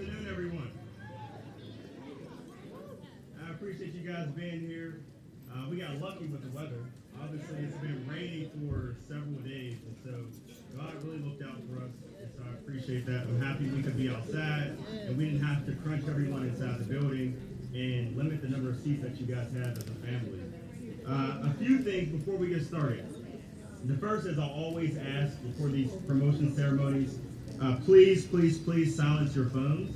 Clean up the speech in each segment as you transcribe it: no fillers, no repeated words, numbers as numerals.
afternoon, everyone. I appreciate you guys being here. We got lucky with the weather. Obviously, it's been rainy for several days, and so God really looked out for us, and so I appreciate that. I'm happy we could be outside, and we didn't have to crunch everyone inside the building and limit the number of seats that you guys have as a family. A few things before we get started. The first is I'll always ask before these promotion ceremonies, please silence your phones.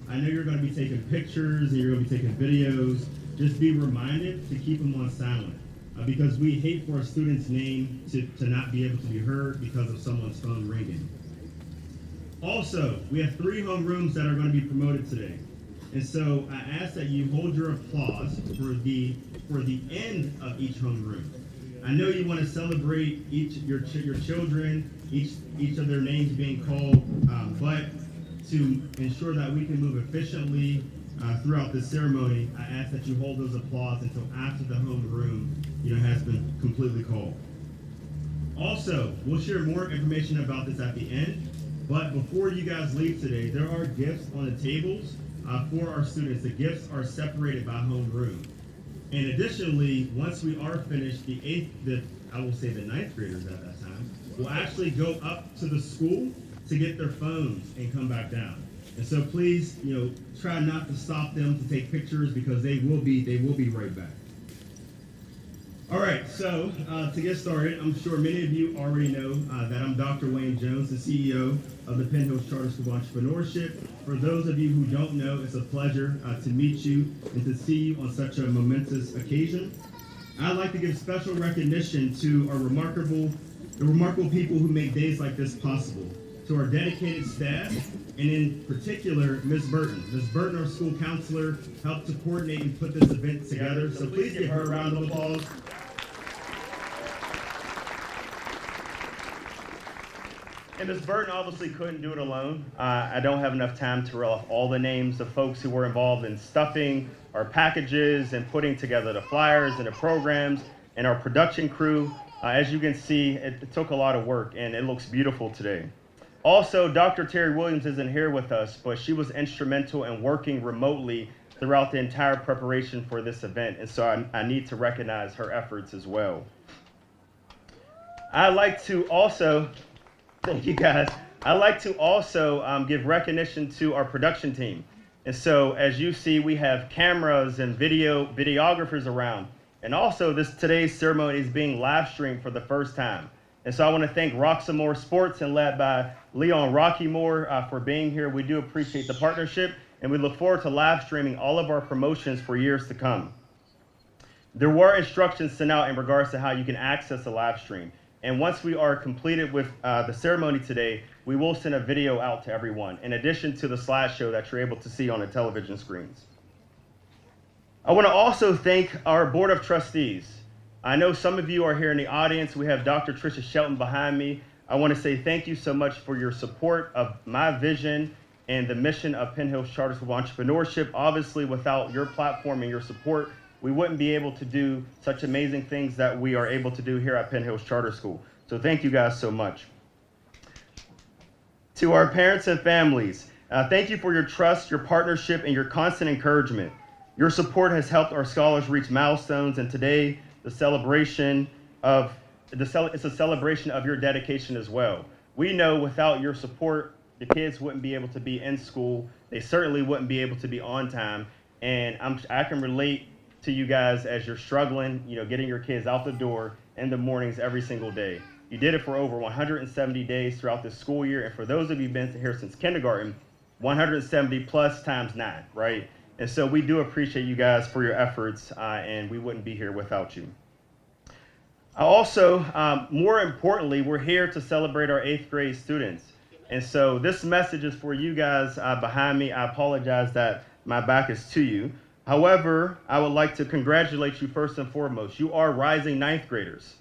I know you're going to be taking pictures and you're going to be taking videos. Just be reminded to keep them on silent because we hate for a student's name to not be able to be heard because of someone's phone ringing. Also, we have 3 homerooms that are going to be promoted today. And so I ask that you hold your applause for the end of each homeroom. I know you want to celebrate your children, each of their names being called, but to ensure that we can move efficiently throughout this ceremony, I ask that you hold those applause until after the homeroom, has been completely called. Also, we'll share more information about this at the end, but before you guys leave today, there are gifts on the tables for our students. The gifts are separated by homeroom. And additionally, once we are finished, the 9th graders at that time, will actually go up to the school to get their phones and come back down. And so please, try not to stop them to take pictures because they will be right back. All right, so to get started, I'm sure many of you already know that I'm Dr. Wayne Jones, the CEO of the Penn Charter School of Entrepreneurship. For those of you who don't know, it's a pleasure to meet you and to see you on such a momentous occasion. I'd like to give special recognition to the remarkable people who make days like this possible, to our dedicated staff, and in particular, Ms. Burton. Ms. Burton, our school counselor, helped to coordinate and put this event together, so please give her a round of applause. And Ms. Burton obviously couldn't do it alone. I don't have enough time to reel off all the names of folks who were involved in stuffing our packages and putting together the flyers and the programs, and our production crew. As you can see, it took a lot of work, and it looks beautiful today. Also, Dr. Terry Williams isn't here with us, but she was instrumental in working remotely throughout the entire preparation for this event, and so I need to recognize her efforts as well. I'd like to also, thank you guys, I'd like to also give recognition to our production team. And so, as you see, we have cameras and videographers around, and also today's ceremony is being live streamed for the first time. And so I want to thank Roxamore Sports and led by Leon Rockymore for being here. We do appreciate the partnership, and we look forward to live streaming all of our promotions for years to come. There were instructions sent out in regards to how you can access the live stream. And once we are completed with the ceremony today, we will send a video out to everyone, in addition to the slideshow that you're able to see on the television screens. I want to also thank our Board of Trustees. I know some of you are here in the audience. We have Dr. Tricia Shelton behind me. I want to say thank you so much for your support of my vision and the mission of Penn Hills Charter School of Entrepreneurship. Obviously, without your platform and your support, we wouldn't be able to do such amazing things that we are able to do here at Penn Hills Charter School. So thank you guys so much. To our parents and families, thank you for your trust, your partnership, and your constant encouragement. Your support has helped our scholars reach milestones, and today, it's a celebration of your dedication as well. We know without your support, the kids wouldn't be able to be in school. They certainly wouldn't be able to be on time. And I can relate to you guys as you're struggling, getting your kids out the door in the mornings every single day. You did it for over 170 days throughout this school year. And for those of you who've been here since kindergarten, 170 plus times 9, right? And so we do appreciate you guys for your efforts, and we wouldn't be here without you. Also, more importantly, we're here to celebrate our 8th grade students. And so this message is for you guys behind me. I apologize that my back is to you. However, I would like to congratulate you first and foremost. You are rising 9th graders.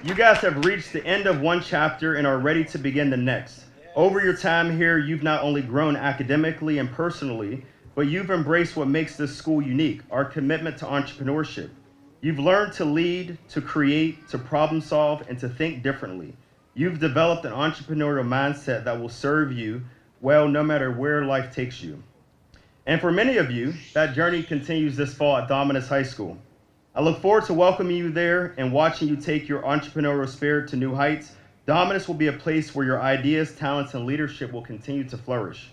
You guys have reached the end of one chapter and are ready to begin the next. Over your time here, you've not only grown academically and personally, but you've embraced what makes this school unique, our commitment to entrepreneurship. You've learned to lead, to create, to problem solve, and to think differently. You've developed an entrepreneurial mindset that will serve you well no matter where life takes you. And for many of you, that journey continues this fall at Dominus High School. I look forward to welcoming you there and watching you take your entrepreneurial spirit to new heights. Dominus will be a place where your ideas, talents, and leadership will continue to flourish.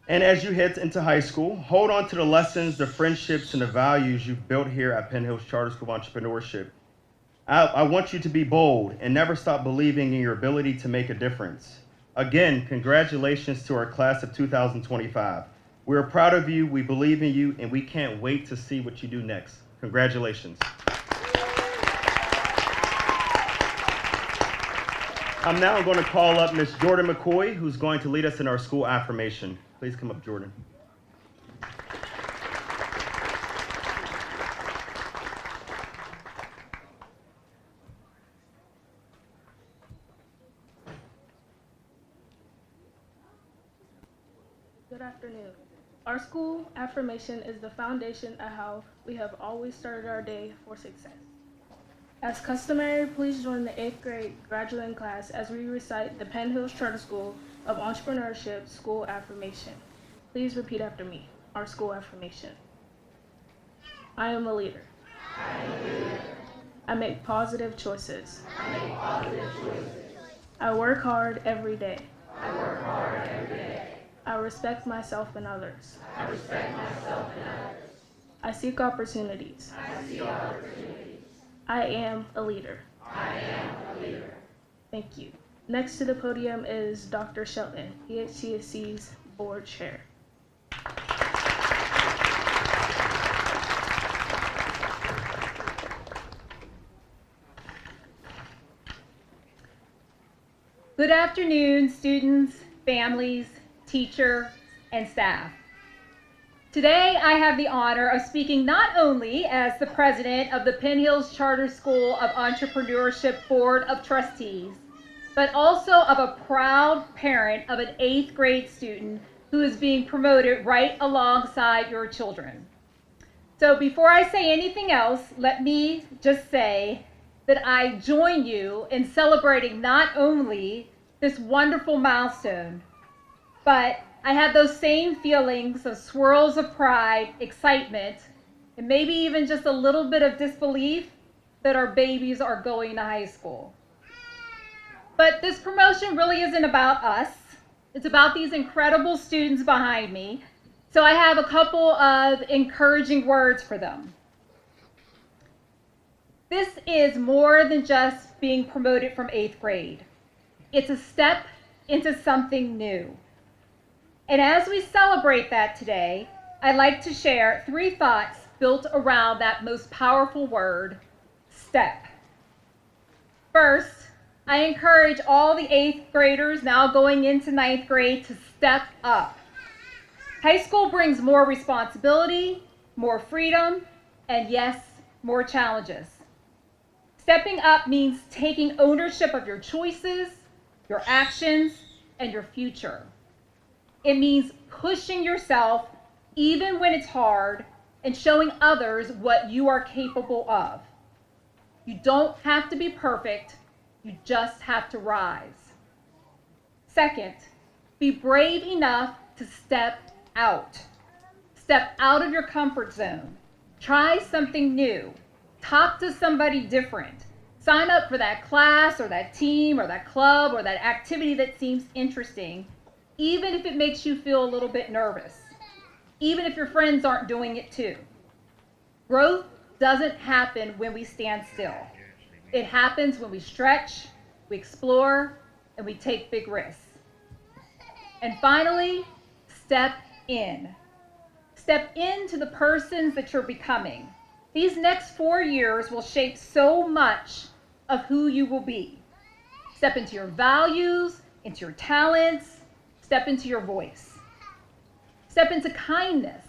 And as you head into high school, hold on to the lessons, the friendships, and the values you've built here at Penn Hills Charter School of Entrepreneurship. I want you to be bold and never stop believing in your ability to make a difference. Again, congratulations to our class of 2025. We're proud of you, we believe in you, and we can't wait to see what you do next. Congratulations. I'm now going to call up Miss Jordan McCoy, who's going to lead us in our school affirmation. Please come up, Jordan. Good afternoon. Our school affirmation is the foundation of how we have always started our day for success. As customary, please join the 8th grade graduating class as we recite the Penn Hills Charter School of Entrepreneurship School Affirmation. Please repeat after me. Our school affirmation. I am a leader. I make positive choices. I work hard every day. I respect myself and others. I seek opportunities. I am a leader. Thank you. Next to the podium is Dr. Shelton, EHCSC's board chair. Good afternoon, students, families, teacher, and staff. Today, I have the honor of speaking not only as the president of the Penn Hills Charter School of Entrepreneurship Board of Trustees, but also of a proud parent of an 8th grade student who is being promoted right alongside your children. So before I say anything else, let me just say that I join you in celebrating not only this wonderful milestone, but I have those same feelings of swirls of pride, excitement, and maybe even just a little bit of disbelief that our babies are going to high school. But this promotion really isn't about us. It's about these incredible students behind me. So I have a couple of encouraging words for them. This is more than just being promoted from 8th grade. It's a step into something new. And as we celebrate that today, I'd like to share 3 thoughts built around that most powerful word, step. First, I encourage all the 8th graders now going into 9th grade to step up. High school brings more responsibility, more freedom, and yes, more challenges. Stepping up means taking ownership of your choices, your actions, and your future. It means pushing yourself even when it's hard and showing others what you are capable of. You don't have to be perfect, you just have to rise. Second, be brave enough to step out. Step out of your comfort zone. Try something new. Talk to somebody different. Sign up for that class or that team or that club or that activity that seems interesting, even if it makes you feel a little bit nervous, even if your friends aren't doing it too. Growth doesn't happen when we stand still. It happens when we stretch, we explore, and we take big risks. And finally, step in. Step into the persons that you're becoming. These next 4 years will shape so much of who you will be. Step into your values, into your talents, step into your voice. Step into kindness,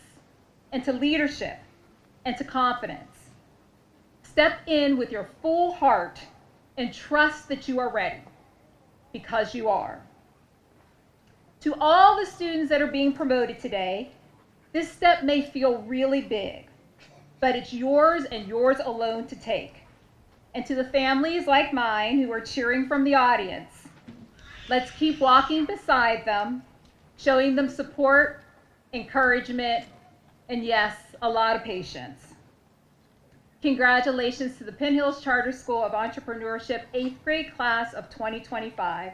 into leadership, and to confidence. Step in with your full heart and trust that you are ready, because you are. To all the students that are being promoted today, this step may feel really big. but it's yours and yours alone to take. And to the families like mine who are cheering from the audience, let's keep walking beside them, showing them support, encouragement, and yes, a lot of patience. Congratulations to the Penn Hills Charter School of Entrepreneurship 8th grade class of 2025.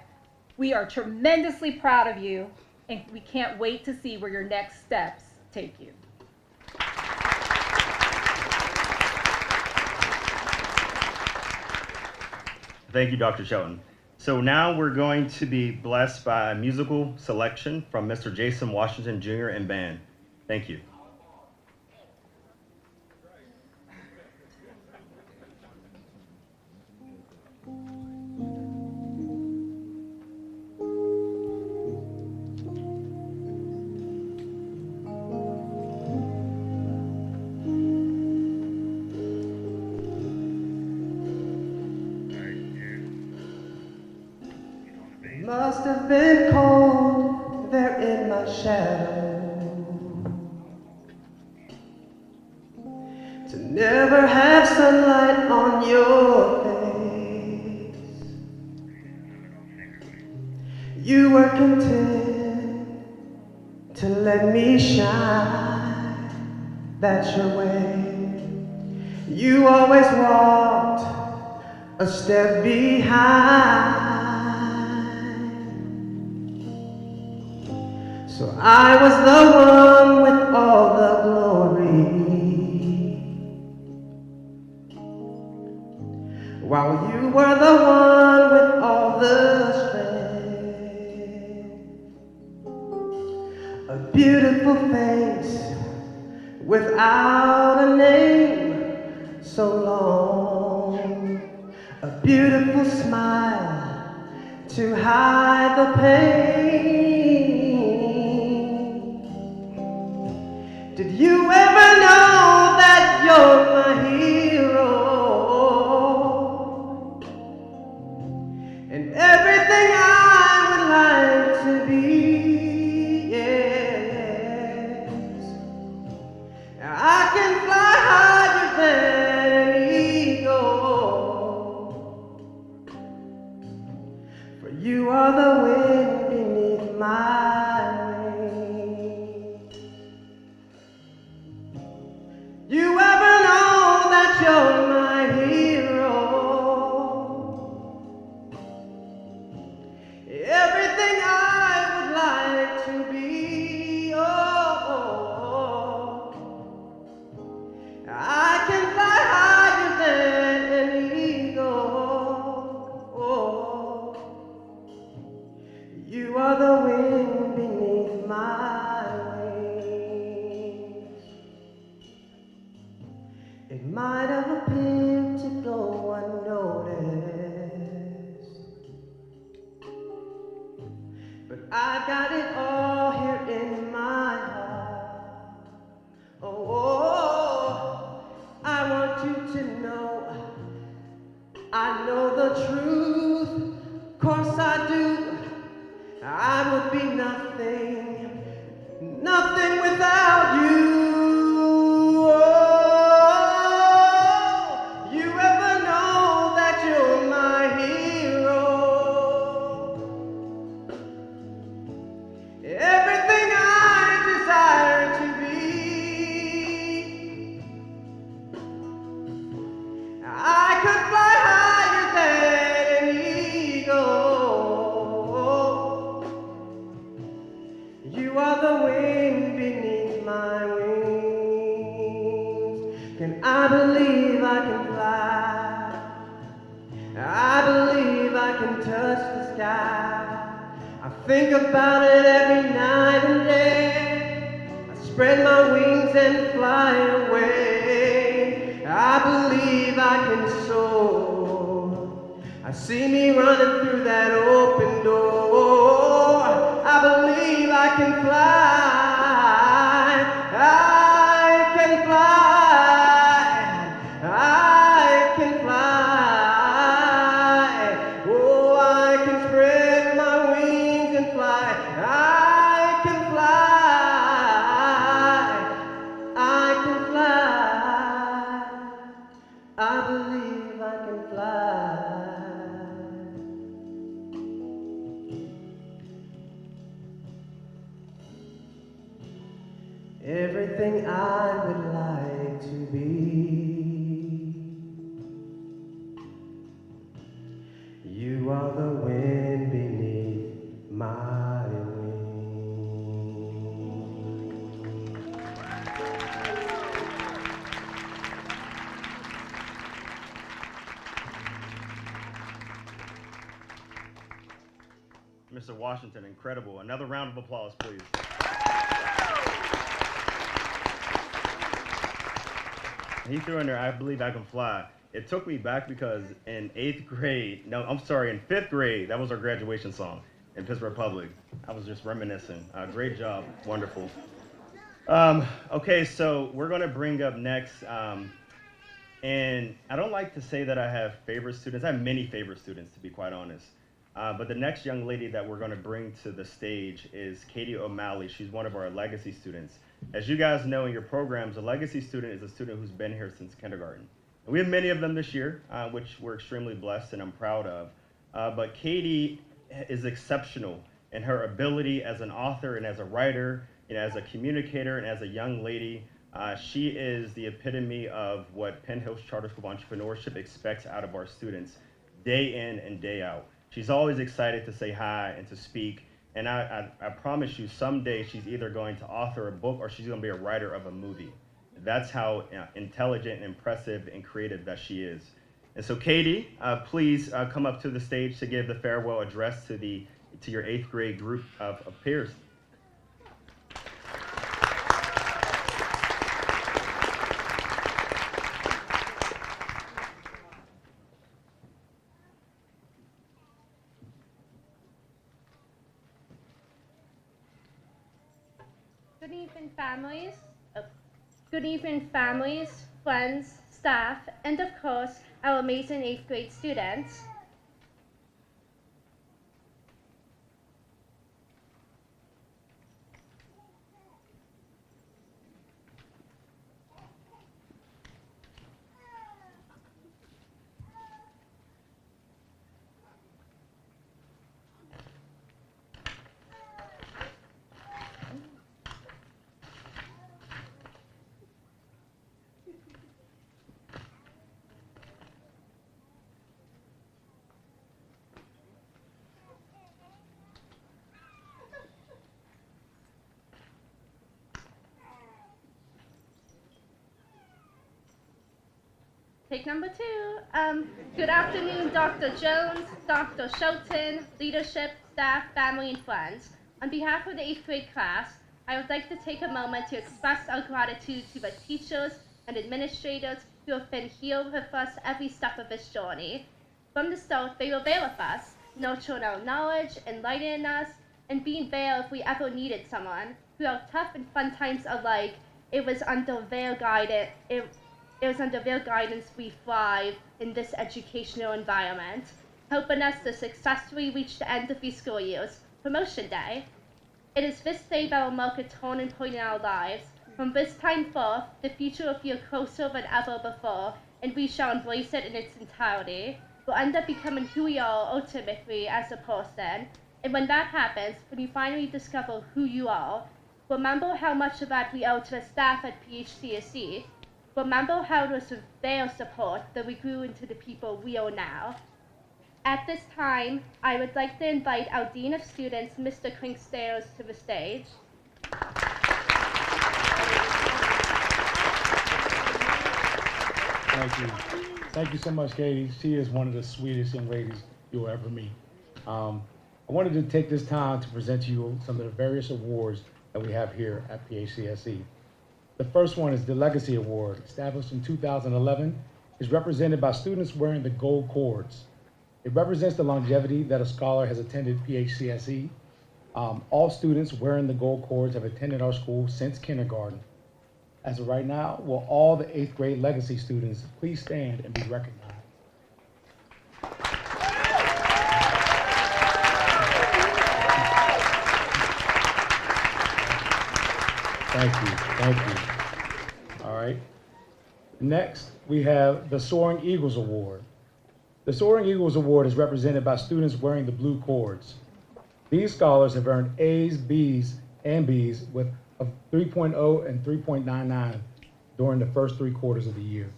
We are tremendously proud of you, and we can't wait to see where your next steps take you. Thank you, Dr. Shelton. So now we're going to be blessed by a musical selection from Mr. Jason Washington Jr. and band. Thank you. Must have been cold there in my shadow to never have sunlight on your face. You were content to let me shine, that's your way. You always walked a step behind. So I was the one with all the glory, while you were the one with all the strength. A beautiful face without a name so long, a beautiful smile to hide the pain. Did you ever know that you're my hero? And everything I would like to be, yes. I can fly higher than an eagle, for you are the wind beneath my wings. You ever know that you're my hero? Everything I would like to be, I can fly higher than an eagle. You are the wind beneath my wings. It might have appeared to go unnoticed, but I got it all here in my heart. Oh, I want you to know I know the truth, of course I do. I would be nothing, nothing without you. Oh, you ever know that you're my hero? Everything I desire to be, I could fly higher than an eagle. You are the wind beneath my wings. Can I believe I can fly? I believe I can touch the sky. I think about it every night and day. I spread my wings and fly away. I believe I can soar. I see me running through that open door. I believe I can fly. I can fly. I can fly. Oh, I can spread my wings and fly. I can fly. I can fly. I believe I can fly. Everything I would like to be. You are the wind beneath my wings. Mr. Washington, incredible. Another round of applause, please. He threw in there, I believe I can fly. It took me back because in fifth grade, that was our graduation song in Pittsburgh Public. I was just reminiscing. Great job, wonderful. Okay, so we're gonna bring up next, and I don't like to say that I have favorite students. I have many favorite students, to be quite honest. But the next young lady that we're gonna bring to the stage is Katie O'Malley. She's one of our legacy students. As you guys know in your programs, a legacy student is a student who's been here since kindergarten. And we have many of them this year, which we're extremely blessed and I'm proud of. But Katie is exceptional in her ability as an author and as a writer, and as a communicator and as a young lady. She is the epitome of what Penn Hills Charter School of Entrepreneurship expects out of our students, day in and day out. She's always excited to say hi and to speak. And I promise you, someday she's either going to author a book or she's going to be a writer of a movie. That's how intelligent and impressive and creative that she is. And so Katie, please come up to the stage to give the farewell address to your 8th grade group of peers. Good evening, families, friends, staff, and of course, our amazing 8th grade students. Take number 2. Good afternoon, Dr. Jones, Dr. Shelton, leadership, staff, family, and friends. On behalf of the 8th grade class, I would like to take a moment to express our gratitude to the teachers and administrators who have been here with us every step of this journey. From the start, they were there with us, nurturing our knowledge, enlightening us, and being there if we ever needed someone. Throughout tough and fun times alike, it was under their guidance. It was under their guidance we thrive in this educational environment, helping us to successfully reach the end of these school years, Promotion Day. It is this day that will mark a turning point in our lives. From this time forth, the future will feel closer than ever before, and we shall embrace it in its entirety. We'll end up becoming who we are ultimately as a person, and when that happens, when you finally discover who you are, remember how much of that we owe to the staff at PHCSE. Remember how it was with their support that we grew into the people we are now. At this time, I would like to invite our Dean of Students, Mr. Klinkstairs, to the stage. Thank you. Thank you so much, Katie. She is one of the sweetest young ladies you'll ever meet. I wanted to take this time to present to you some of the various awards that we have here at PHCSE. The first one is the Legacy Award, established in 2011, is represented by students wearing the gold cords. It represents the longevity that a scholar has attended PHCSE. All students wearing the gold cords have attended our school since kindergarten. As of right now, will all the 8th grade legacy students please stand and be recognized? Thank you. All right. Next, we have the Soaring Eagles Award. The Soaring Eagles Award is represented by students wearing the blue cords. These scholars have earned A's, B's, and B's with a 3.0 and 3.99 during the first 3 quarters of the year.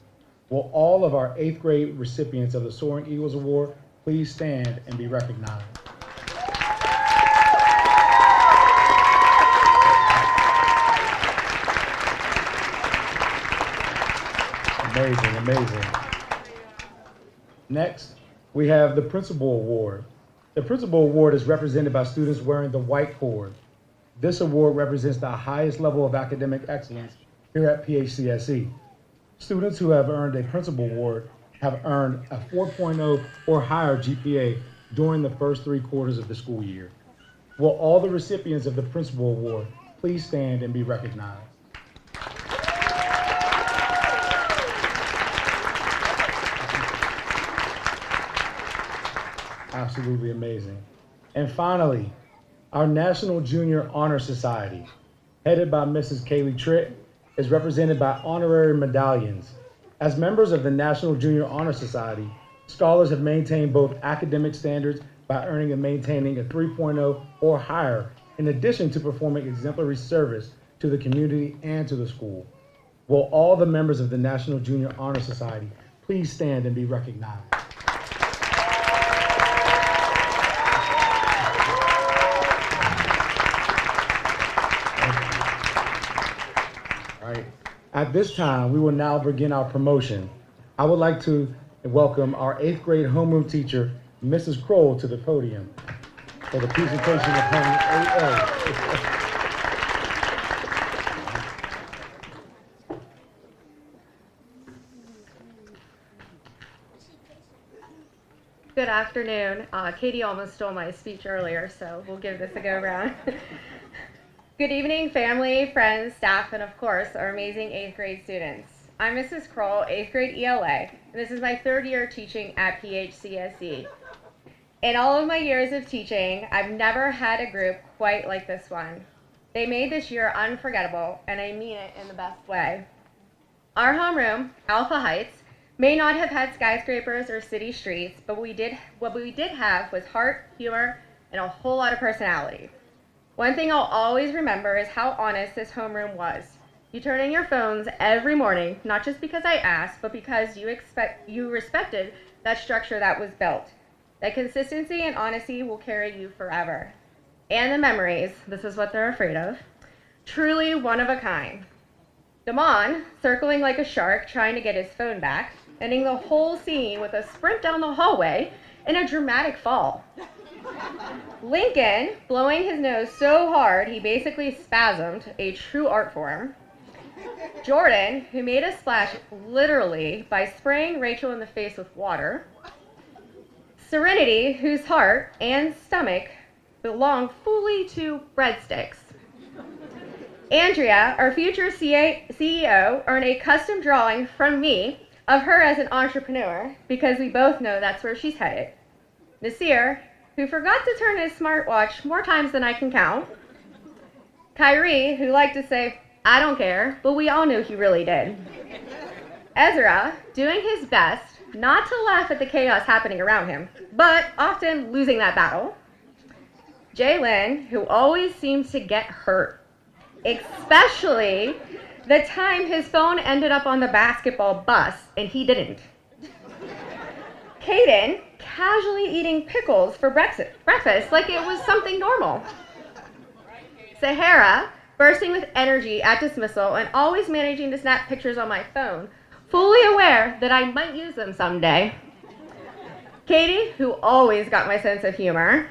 Will all of our 8th grade recipients of the Soaring Eagles Award please stand and be recognized? Amazing, amazing. Next, we have the Principal Award. The Principal Award is represented by students wearing the white cord. This award represents the highest level of academic excellence here at PHCSE. Students who have earned a Principal Award have earned a 4.0 or higher GPA during the first 3 quarters of the school year. Will all the recipients of the Principal Award please stand and be recognized? Absolutely amazing. And finally, our National Junior Honor Society, headed by Mrs. Kaylee Tritt, is represented by honorary medallions. As members of the National Junior Honor Society, scholars have maintained both academic standards by earning and maintaining a 3.0 or higher, in addition to performing exemplary service to the community and to the school. Will all the members of the National Junior Honor Society please stand and be recognized? At this time, we will now begin our promotion. I would like to welcome our 8th grade homeroom teacher, Mrs. Kroll, to the podium for the presentation of Homeroom 8A. Good afternoon. Katie almost stole my speech earlier, so we'll give this a go round. Good evening, family, friends, staff, and of course, our amazing 8th grade students. I'm Mrs. Kroll, 8th grade ELA, and this is my 3rd year teaching at PHCSE. In all of my years of teaching, I've never had a group quite like this one. They made this year unforgettable, and I mean it in the best way. Our homeroom, Alpha Heights, may not have had skyscrapers or city streets, but what we did have was heart, humor, and a whole lot of personality. One thing I'll always remember is how honest this homeroom was. You turn in your phones every morning, not just because I asked, but because you respected that structure that was built. That consistency and honesty will carry you forever. And the memories, this is what they're afraid of, truly one of a kind. Damon, circling like a shark trying to get his phone back, ending the whole scene with a sprint down the hallway and a dramatic fall. Lincoln, blowing his nose so hard he basically spasmed, a true art form. Jordan, who made a splash literally by spraying Rachel in the face with water. Serenity, whose heart and stomach belong fully to breadsticks. Andrea, our future CEO, earned a custom drawing from me of her as an entrepreneur because we both know that's where she's headed. Nasir, who forgot to turn his smartwatch more times than I can count. Kyrie, who liked to say, I don't care, but we all knew he really did. Ezra, doing his best not to laugh at the chaos happening around him, but often losing that battle. Jalen, who always seems to get hurt, especially the time his phone ended up on the basketball bus and he didn't. Caden, casually eating pickles for breakfast like it was something normal. Sahara, bursting with energy at dismissal and always managing to snap pictures on my phone, fully aware that I might use them someday. Katie, who always got my sense of humor.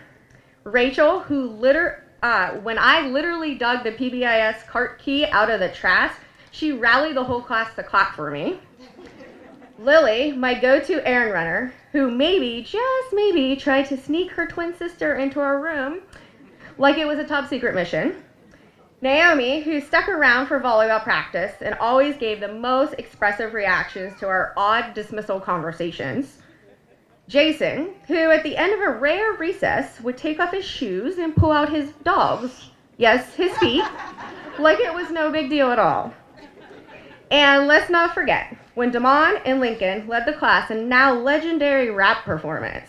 Rachel, who when I literally dug the PBIS cart key out of the trash, she rallied the whole class to clap for me. Lily, my go-to errand runner, who maybe, just maybe, tried to sneak her twin sister into our room like it was a top secret mission. Naomi, who stuck around for volleyball practice and always gave the most expressive reactions to our odd dismissal conversations. Jason, who at the end of a rare recess would take off his shoes and pull out his dogs, yes, his feet, like it was no big deal at all. And let's not forget, when Damon and Lincoln led the class in now legendary rap performance.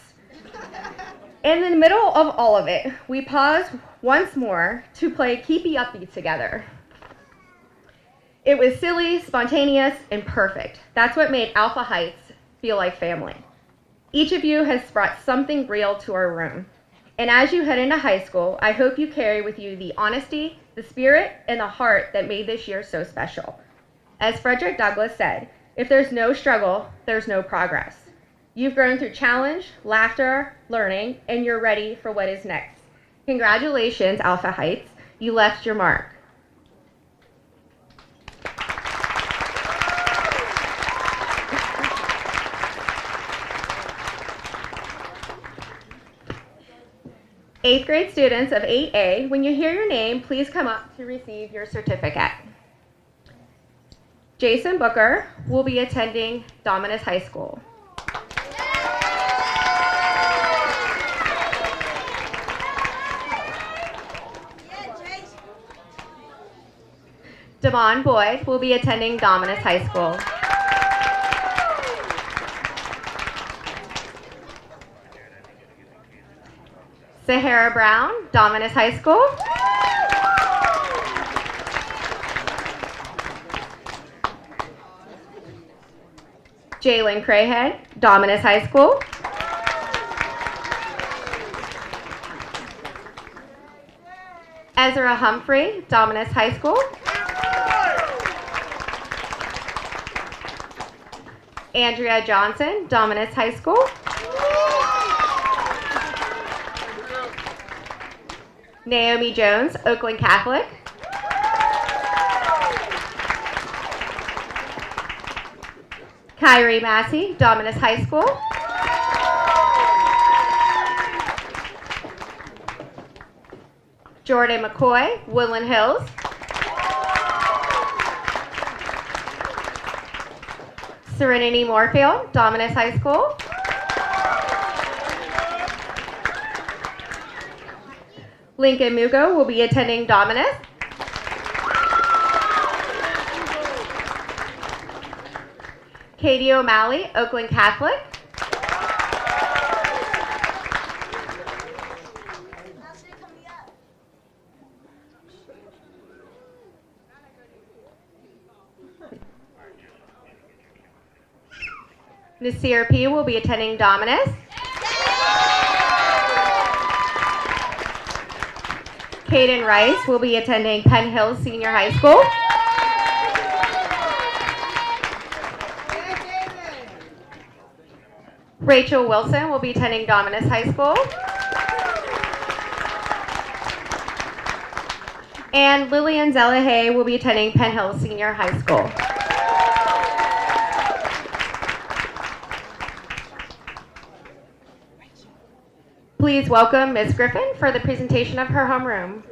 In the middle of all of it, we paused once more to play Keepy Uppy together. It was silly, spontaneous, and perfect. That's what made Alpha Heights feel like family. Each of you has brought something real to our room. And as you head into high school, I hope you carry with you the honesty, the spirit, and the heart that made this year so special. As Frederick Douglass said, if there's no struggle, there's no progress. You've grown through challenge, laughter, learning, and you're ready for what is next. Congratulations, Alpha Heights. You left your mark. Eighth grade students of 8A, when you hear your name, please come up to receive your certificate. Jason Booker will be attending Dominus High School. Damon Boyd will be attending Dominus High School. Sahara Brown, Dominus High School. Jalen Crahead, Dominus High School. Ezra Humphrey, Dominus High School. Andrea Johnson, Dominus High School. Naomi Jones, Oakland Catholic. Kyrie Massey, Dominus High School. Jordan McCoy, Woodland Hills. Serenity Moorfield, Dominus High School. Lincoln Mugo will be attending Dominus. Katie O'Malley, Oakland Catholic. Nasir P. will be attending Dominus. Caden Rice will be attending Penn Hills Senior High School. Rachel Wilson will be attending Dominus High School. And Lillian Zelahay will be attending Penn Hills Senior High School. Please welcome Ms. Griffin for the presentation of her homeroom.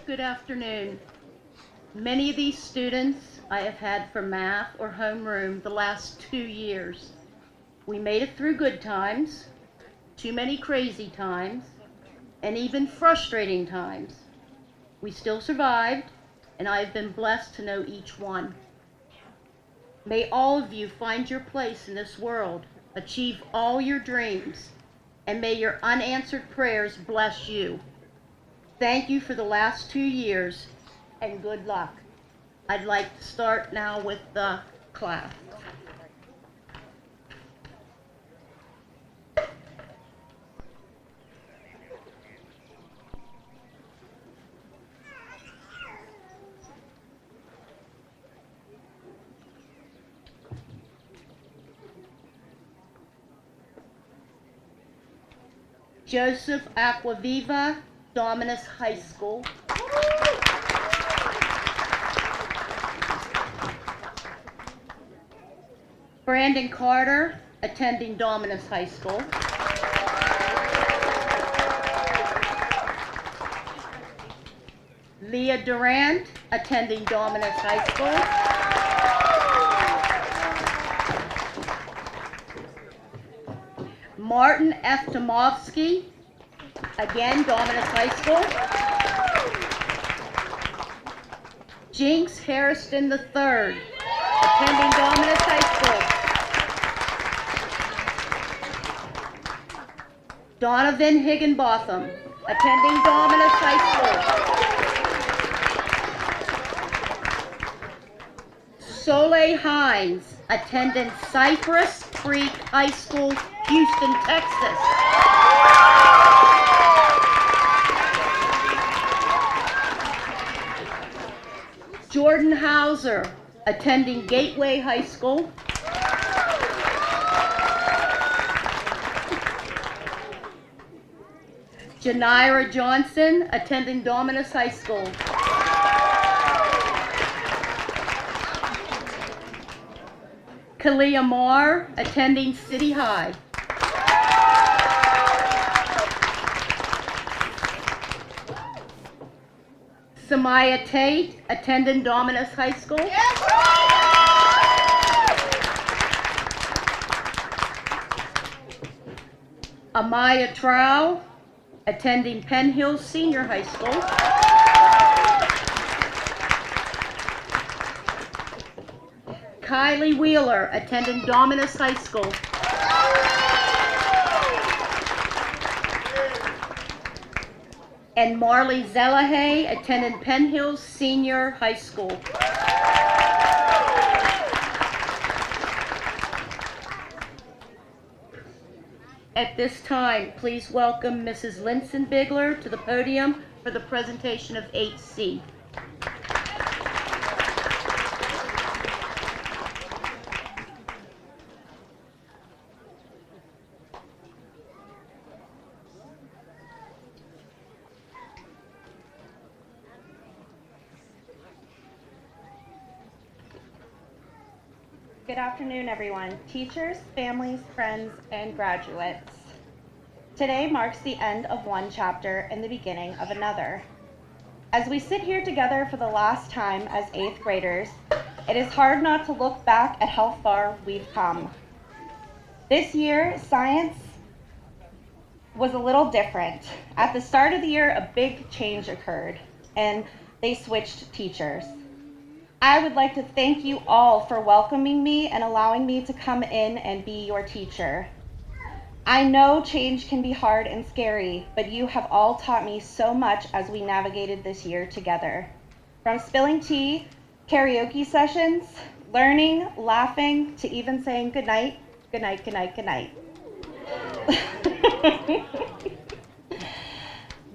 Good afternoon. Many of these students I have had for math or homeroom the last 2 years. We made it through good times, too many crazy times, and even frustrating times. We still survived, and I have been blessed to know each one. May all of you find your place in this world, achieve all your dreams, and may your unanswered prayers bless you. Thank you for the last 2 years, and good luck. I'd like to start now with the class. Joseph Aquaviva, Dominus High School. Brandon Carter, attending Dominus High School. Leah Durant, attending Dominus High School. Martin F. Tomovsky, again, Dominus High School. Jinx Harrison III, attending Dominus High School. Donovan Higginbotham, attending Dominus High School. Soleil Hines, attending Cypress Creek High School, Houston, Texas. Jordan Hauser, attending Gateway High School. Janira Johnson, attending Dominus High School. Kalia Marr, attending City High. Samaya Tate, attending Dominus High School. Amaya Trow, attending Penn Hill Senior High School. Kylie Wheeler, attending Dominus High School. And Marley Zelahay, attending Penn Hills Senior High School. At this time, please welcome Mrs. Linson Bigler to the podium for the presentation of 8C. Good afternoon, everyone. Teachers, families, friends, and graduates. Today marks the end of one chapter and the beginning of another. As we sit here together for the last time as 8th graders, it is hard not to look back at how far we've come. This year, science was a little different. At the start of the year, a big change occurred, and they switched teachers. I would like to thank you all for welcoming me and allowing me to come in and be your teacher. I know change can be hard and scary, but you have all taught me so much as we navigated this year together. From spilling tea, karaoke sessions, learning, laughing, to even saying good night, good night, good night, good night.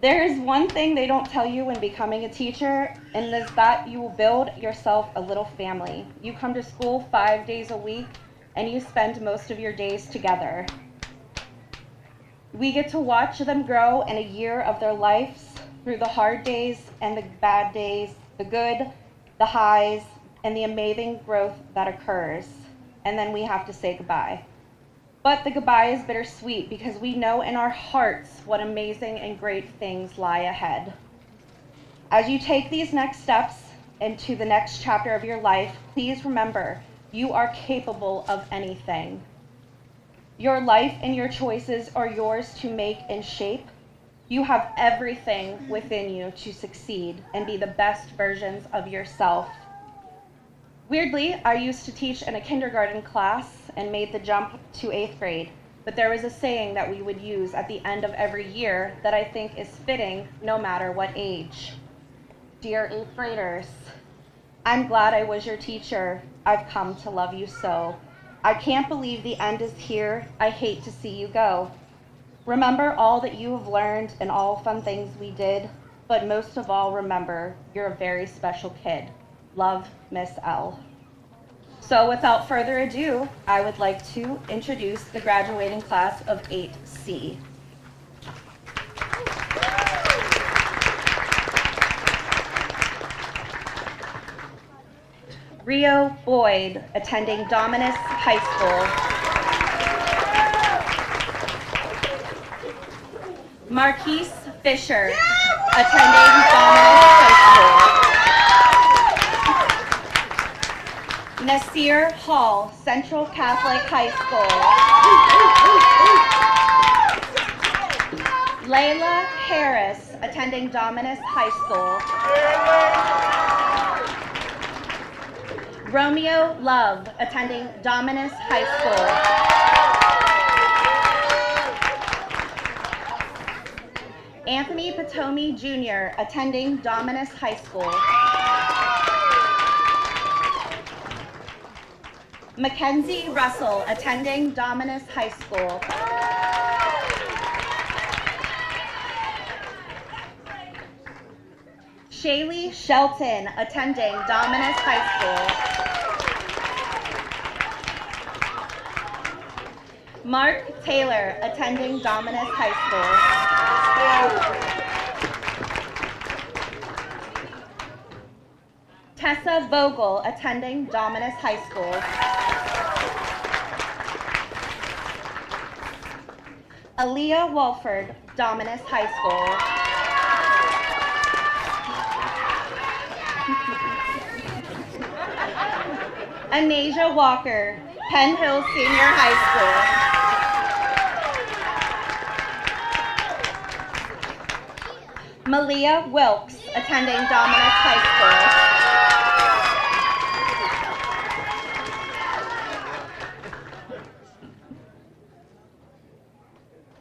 There is one thing they don't tell you when becoming a teacher, and is that you will build yourself a little family. You come to school 5 days a week, and you spend most of your days together. We get to watch them grow in a year of their lives through the hard days and the bad days, the good, the highs, and the amazing growth that occurs. And then we have to say goodbye. But the goodbye is bittersweet because we know in our hearts what amazing and great things lie ahead. As you take these next steps into the next chapter of your life, please remember you are capable of anything. Your life and your choices are yours to make and shape. You have everything within you to succeed and be the best versions of yourself. Weirdly, I used to teach in a kindergarten class and made the jump to 8th grade, but there was a saying that we would use at the end of every year that I think is fitting no matter what age. Dear 8th graders, I'm glad I was your teacher. I've come to love you so. I can't believe the end is here. I hate to see you go. Remember all that you have learned and all fun things we did, but most of all, remember you're a very special kid. Love, Miss L. So without further ado, I would like to introduce the graduating class of 8C. Rio Boyd, attending Dominus High School. Marquise Fisher, attending Dominus High School. Nasir Hall, Central Catholic High School. Layla Harris, attending Dominus High School. Romeo Love, attending Dominus High School. Anthony Potomi Jr., attending Dominus High School. Mackenzie Russell, attending Dominus High School. Shaylee Shelton, attending Dominus High School. Mark Taylor, attending Dominus High School. Tessa Vogel, attending Dominus High School. Aaliyah Wolford, Dominus High School. Anasia Walker, Penn Hill Senior High School. Malia Wilkes, attending Dominus High School.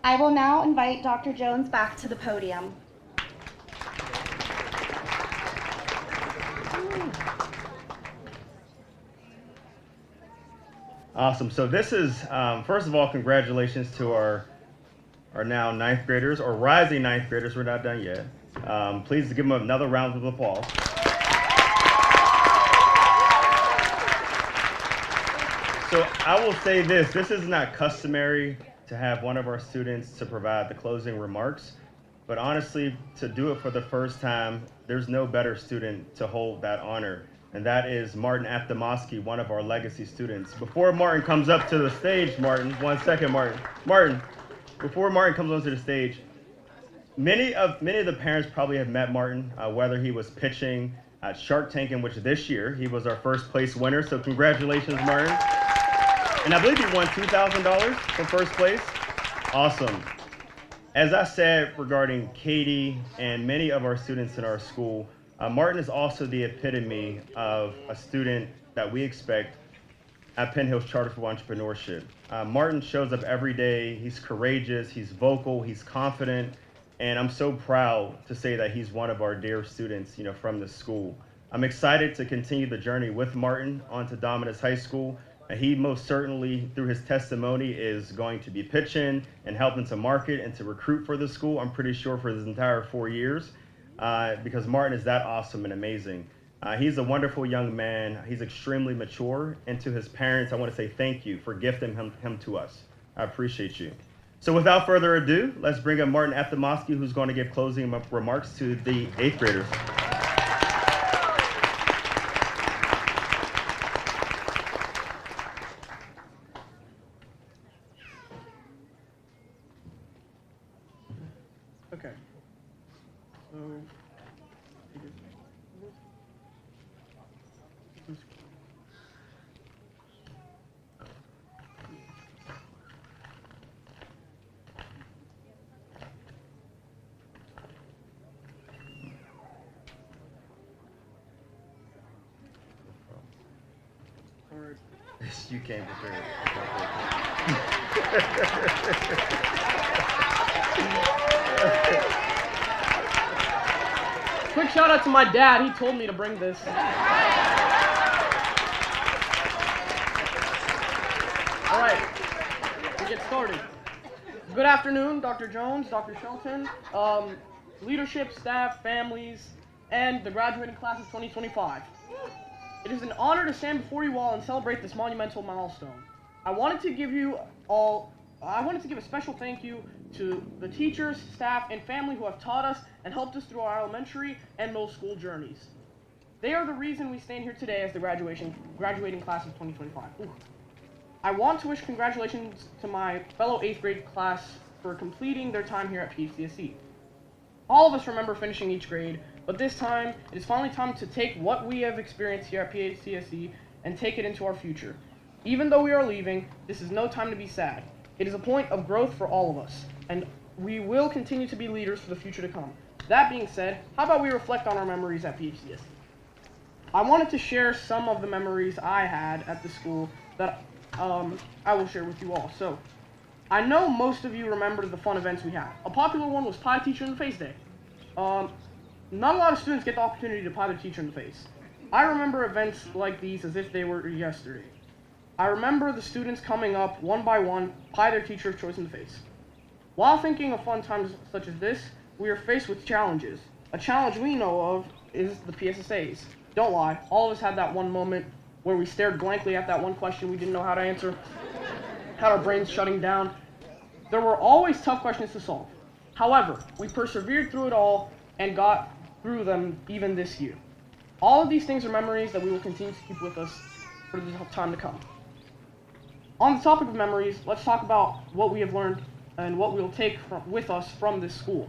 I will now invite Dr. Jones back to the podium. Awesome. So this is, first of all, congratulations to our now ninth graders, or rising ninth graders. We're not done yet. Please give them another round of applause. So I will say this is not customary to have one of our students to provide the closing remarks, but honestly, to do it for the first time, there's no better student to hold that honor. And that is Martin Aftamoski, one of our legacy students. Before Martin comes up to the stage, Martin, 1 second, Martin. Martin, before Martin comes onto the stage, many of the parents probably have met Martin, whether he was pitching at Shark Tank, in which this year he was our first place winner. So congratulations, Martin. And I believe he won $2,000 for first place. Awesome. As I said regarding Katie and many of our students in our school, Martin is also the epitome of a student that we expect at Penn Hill's Charter for Entrepreneurship. Martin shows up every day. He's courageous, he's vocal, he's confident, and I'm so proud to say that he's one of our dear students, from the school. I'm excited to continue the journey with Martin onto Dominus High School. He most certainly, through his testimony, is going to be pitching and helping to market and to recruit for the school, I'm pretty sure, for his entire 4 years. Because Martin is that awesome and amazing. He's a wonderful young man. He's extremely mature. And to his parents, I want to say thank you for gifting him to us. I appreciate you. So without further ado, let's bring up Martin Aftamoski, who's going to give closing remarks to the 8th graders. Okay. You came prepared. Quick shout out to my dad. He told me to bring this. All right, we get started. Good afternoon, Dr. Jones, Dr. Shelton, leadership, staff, families, and the graduating class of 2025. It is an honor to stand before you all and celebrate this monumental milestone. I wanted to give a special thank you to the teachers, staff, and family who have taught us and helped us through our elementary and middle school journeys. They are the reason we stand here today as the graduating class of 2025. Ooh. I want to wish congratulations to my fellow 8th grade class for completing their time here at PCSE. All of us remember finishing each grade, but this time, it is finally time to take what we have experienced here at PCSE and take it into our future. Even though we are leaving, this is no time to be sad. It is a point of growth for all of us, and we will continue to be leaders for the future to come. That being said, how about we reflect on our memories at PHCSE? I wanted to share some of the memories I had at the school that I will share with you all. So, I know most of you remember the fun events we had. A popular one was Pie Teacher in the Face Day. Not a lot of students get the opportunity to pie their teacher in the face. I remember events like these as if they were yesterday. I remember the students coming up one by one, pie their teacher of choice in the face. While thinking of fun times such as this, we are faced with challenges. A challenge we know of is the PSSAs. Don't lie, all of us had that one moment where we stared blankly at that one question we didn't know how to answer, had our brains shutting down. There were always tough questions to solve. However, we persevered through it all and got through them even this year. All of these things are memories that we will continue to keep with us for the time to come. On the topic of memories, let's talk about what we have learned and what we will take with us from this school.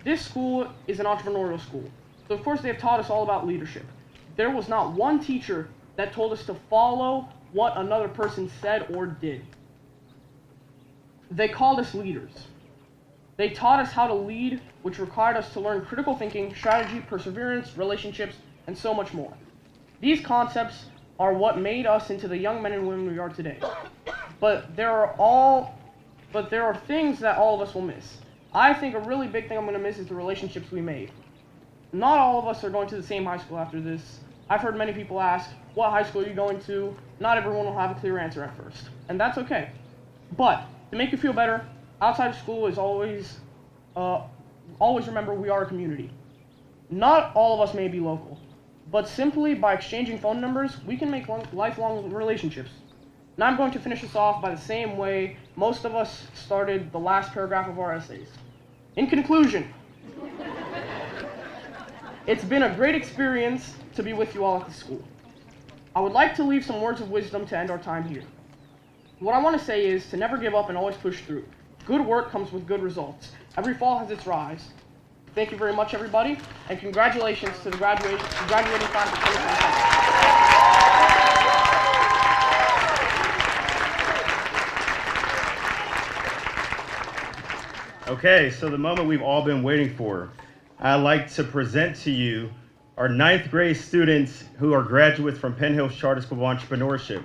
This school is an entrepreneurial school, so of course they have taught us all about leadership. There was not one teacher that told us to follow what another person said or did. They called us leaders. They taught us how to lead, which required us to learn critical thinking, strategy, perseverance, relationships, and so much more. These concepts are what made us into the young men and women we are today. But there are things that all of us will miss. I think a really big thing I'm going to miss is the relationships we made. Not all of us are going to the same high school after this. I've heard many people ask, what high school are you going to? Not everyone will have a clear answer at first, and that's okay. But to make you feel better, outside of school is always remember we are a community. Not all of us may be local, but simply by exchanging phone numbers, we can make lifelong relationships. Now I'm going to finish this off by the same way most of us started the last paragraph of our essays. In conclusion, it's been a great experience to be with you all at the school. I would like to leave some words of wisdom to end our time here. What I want to say is to never give up and always push through. Good work comes with good results. Every fall has its rise. Thank you very much, everybody, and congratulations to the graduating class of 2025. Okay, so the moment we've all been waiting for. I'd like to present to you our 9th grade students who are graduates from Penn Hills Charter School of Entrepreneurship.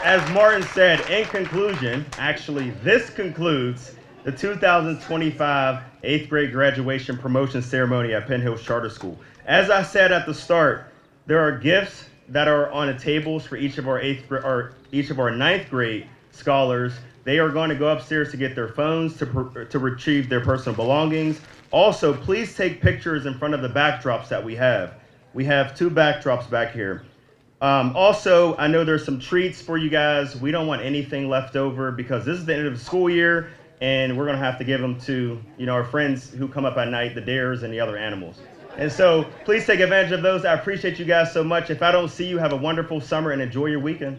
As Martin said, in conclusion, actually this concludes the 2025 8th grade graduation promotion ceremony at Penn Hills Charter School. As I said at the start, there are gifts that are on the tables for each of our 9th grade scholars. They are going to go upstairs to get their phones to retrieve their personal belongings. Also, please take pictures in front of the backdrops that we have. We have 2 backdrops back here. Also, I know there's some treats for you guys. We don't want anything left over because this is the end of the school year, and we're going to have to give them to our friends who come up at night, the dares and the other animals. And so please take advantage of those. I appreciate you guys so much. If I don't see you, have a wonderful summer and enjoy your weekend.